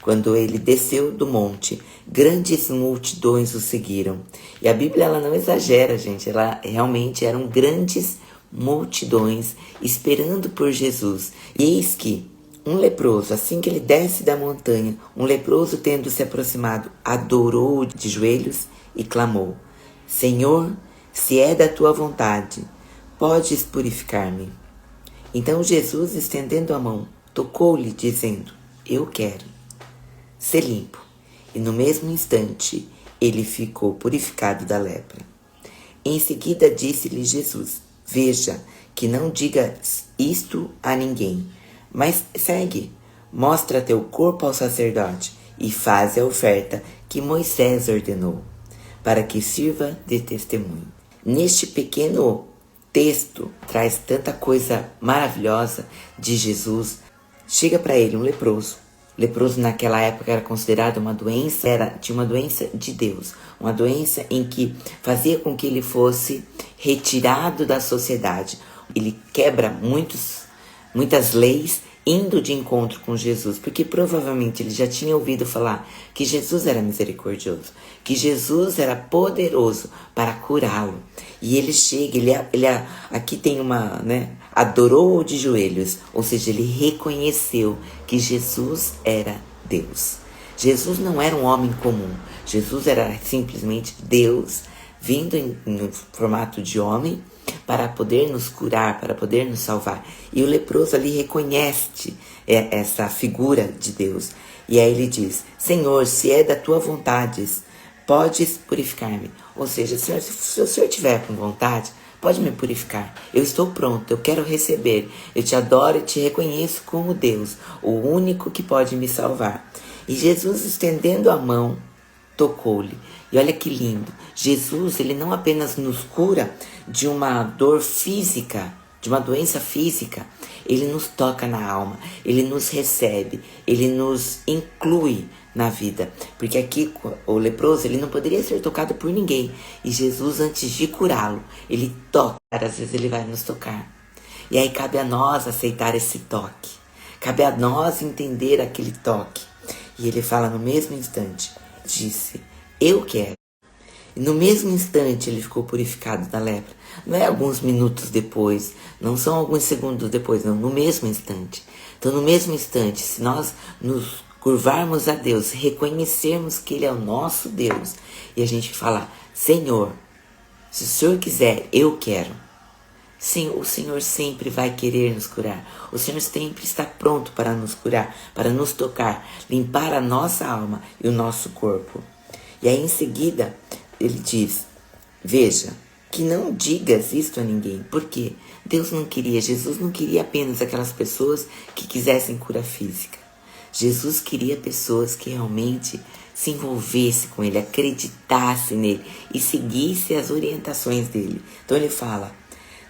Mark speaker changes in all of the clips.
Speaker 1: Quando ele desceu do monte, grandes multidões o seguiram. E a Bíblia ela não exagera, gente. Ela realmente eram grandes multidões esperando por Jesus. E eis que um leproso, assim que ele desce da montanha, um leproso tendo se aproximado, adorou-o de joelhos e clamou: Senhor, se é da tua vontade, podes purificar-me. Então Jesus, estendendo a mão, tocou-lhe, dizendo: Eu quero ser limpo. E no mesmo instante, ele ficou purificado da lepra. Em seguida disse-lhe Jesus: Veja, que não digas isto a ninguém, mas segue, mostra teu corpo ao sacerdote e faz a oferta que Moisés ordenou, para que sirva de testemunho. Neste pequeno texto traz tanta coisa maravilhosa de Jesus. Chega para ele um leproso. Leproso naquela época era considerado uma doença, tinha uma doença de Deus, uma doença em que fazia com que ele fosse retirado da sociedade. Ele quebra muitas leis indo de encontro com Jesus, porque provavelmente ele já tinha ouvido falar que Jesus era misericordioso, que Jesus era poderoso para curá-lo. E ele chega, aqui tem adorou de joelhos, ou seja, ele reconheceu que Jesus era Deus. Jesus não era um homem comum, Jesus era simplesmente Deus, vindo no formato de homem, para poder nos curar, para poder nos salvar. E o leproso ali reconhece essa figura de Deus. E aí ele diz: Senhor, se é da tua vontade, podes purificar-me. Ou seja, Senhor, se o Senhor tiver com vontade, pode me purificar. Eu estou pronto, eu quero receber. Eu te adoro e te reconheço como Deus, o único que pode me salvar. E Jesus, estendendo a mão, tocou-lhe. E olha que lindo, Jesus, ele não apenas nos cura de uma dor física, de uma doença física, ele nos toca na alma, ele nos recebe, ele nos inclui na vida. Porque aqui o leproso, ele não poderia ser tocado por ninguém. E Jesus, antes de curá-lo, ele toca, às vezes ele vai nos tocar. E aí cabe a nós aceitar esse toque, cabe a nós entender aquele toque. E ele fala no mesmo instante, disse: Eu quero. E no mesmo instante ele ficou purificado da lepra. Não é alguns minutos depois, não são alguns segundos depois, não, no mesmo instante. Então no mesmo instante, se nós nos curvarmos a Deus, reconhecermos que Ele é o nosso Deus, e a gente falar: Senhor, se o Senhor quiser, eu quero. Sim, o Senhor sempre vai querer nos curar. O Senhor sempre está pronto para nos curar, para nos tocar, limpar a nossa alma e o nosso corpo. E aí em seguida ele diz: Veja, que não digas isto a ninguém. Por quê? Jesus não queria apenas aquelas pessoas que quisessem cura física. Jesus queria pessoas que realmente se envolvessem com Ele, acreditassem nele e seguissem as orientações dele. Então ele fala: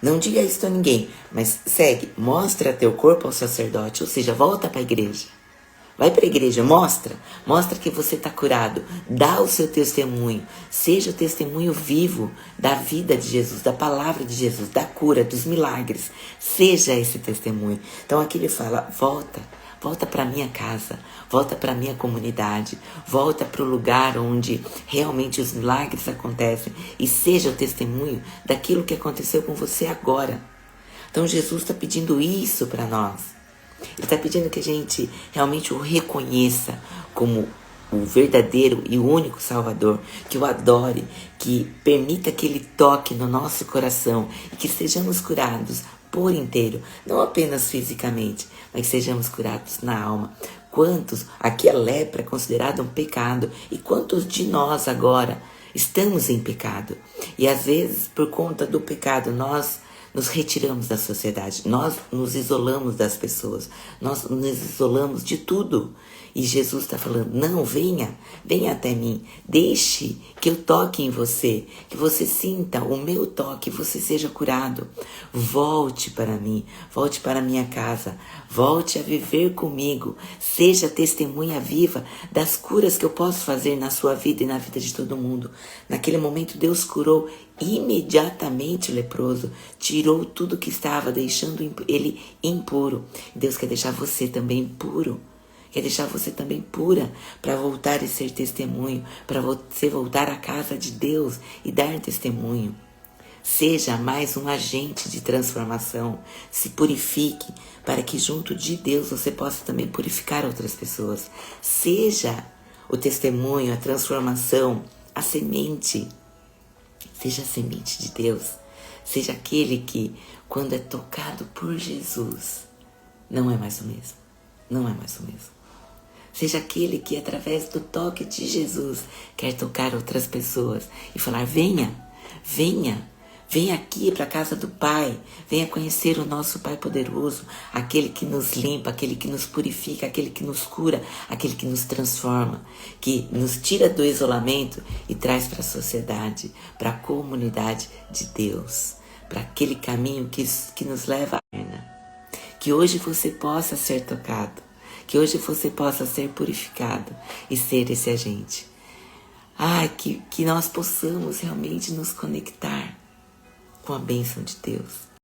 Speaker 1: Não diga isso a ninguém, mas segue, mostra teu corpo ao sacerdote, ou seja, volta para a igreja. Vai para a igreja, mostra que você está curado, dá o seu testemunho, seja o testemunho vivo da vida de Jesus, da palavra de Jesus, da cura, dos milagres, seja esse testemunho. Então aqui ele fala: volta para minha casa, volta para minha comunidade, volta para o lugar onde realmente os milagres acontecem e seja o testemunho daquilo que aconteceu com você agora. Então Jesus está pedindo isso para nós. Ele está pedindo que a gente realmente o reconheça como o verdadeiro e o único Salvador, que o adore, que permita que Ele toque no nosso coração e que sejamos curados por inteiro, não apenas fisicamente, mas que sejamos curados na alma. Quantos, aqui a lepra é considerada um pecado, e quantos de nós agora estamos em pecado? E às vezes, por conta do pecado, nós nos retiramos da sociedade, nós nos isolamos das pessoas, nós nos isolamos de tudo. E Jesus está falando: não, venha até mim, deixe que eu toque em você, que você sinta o meu toque, você seja curado. Volte para mim, volte para a minha casa, volte a viver comigo, seja testemunha viva das curas que eu posso fazer na sua vida e na vida de todo mundo. Naquele momento Deus curou imediatamente o leproso, tirou tudo que estava deixando ele impuro. Deus quer deixar você também puro. quer deixar você também pura para voltar e ser testemunho, para você voltar à casa de Deus e dar testemunho. Seja mais um agente de transformação. Se purifique para que junto de Deus você possa também purificar outras pessoas. Seja o testemunho, a transformação, a semente. Seja a semente de Deus. Seja aquele que, quando é tocado por Jesus, não é mais o mesmo. Não é mais o mesmo. Seja aquele que, através do toque de Jesus, quer tocar outras pessoas e falar: venha, venha. Venha aqui para a casa do Pai, venha conhecer o nosso Pai poderoso, aquele que nos limpa, aquele que nos purifica, aquele que nos cura, aquele que nos transforma, que nos tira do isolamento e traz para a sociedade, para a comunidade de Deus, para aquele caminho que nos leva à eterna. Que hoje você possa ser tocado, que hoje você possa ser purificado e ser esse agente. Que nós possamos realmente nos conectar com a bênção de Deus.